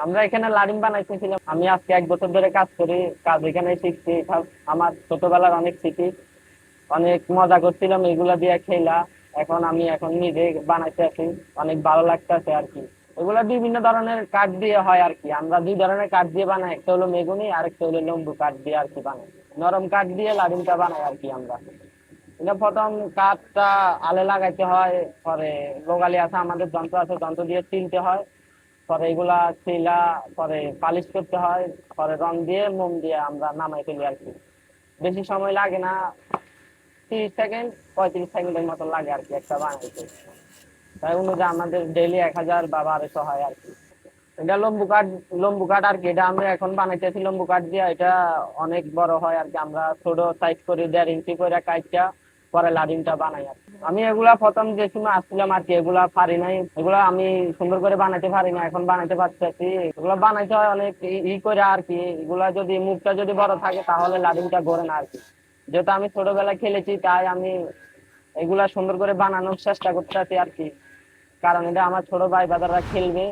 আমরা এখানে লাডিম বানাইতেছিলাম। আমি আজকে 1 বছর ধরে কাজ করি, কাজ এখানে শিখছি। আমার ছোটবেলার অনেক স্মৃতি, অনেক মজা করছিলাম এগুলা দিয়ে খেলা। এখন নিজে বানাইতে আছি, অনেক ভালো লাগতেছে আর কি। এগুলা বিভিন্ন ধরনের কাঠ দিয়ে হয় আর কি। আমরা 2 ধরনের কাঠ দিয়ে বানাই, একটা হলো মেগুনি আর একটা হলো লম্বু কাঠ দিয়ে আর কি বানাই। নরম কাঠ দিয়ে লাডিমটা বানাই আর কি আমরা। এটা প্রথম কাঠটা আলে লাগাইতে হয়, পরে গোগালি আছে, আমাদের যন্ত্র আছে, যন্ত্র দিয়ে চিনতে হয়। পরে এগুলা চিলা, পরে পালিশ করতে হয়, পরে রং দিয়ে মোম দিয়ে আমরা নামাই ফেলি আর কি। বেশি সময় লাগে না, 30 সেকেন্ড 35 সেকেন্ডের মতো লাগে আর কি একটা বানাইতে। তাই অনুযায়ী আমাদের ডেইলি 1000 বা 1200 হয় আর কি। এটা লম্বু কাঠ আর কি। এটা আমরা এখন বানাইতেছি লম্বু কাঠ দিয়ে। এটা অনেক বড় হয় আর কি। আমরা ছোট সাইজ করে 1.5 ইঞ্চি করে কাটটা পরে লাডিমটা বানাই আর কি। আমি এগুলা প্রথম যে সময় আসছিলাম আর কি, এগুলা পারি নাই, এগুলা আমি সুন্দর করে বানাইতে পারি না, এখন বানাইতে পারতেছি। এগুলা বানাইতে হয় অনেক করে আর কি। এগুলা যদি মুখটা যদি বড় থাকে তাহলে লাডিমটা গড়ে না আর কি। যেহেতু আমি ছোটবেলায় খেলেছি তাই আমি এগুলা সুন্দর করে বানানোর চেষ্টা করতেছি আর কি। কারণ এটা আমার ছোট ভাই বাজাররা খেলবে।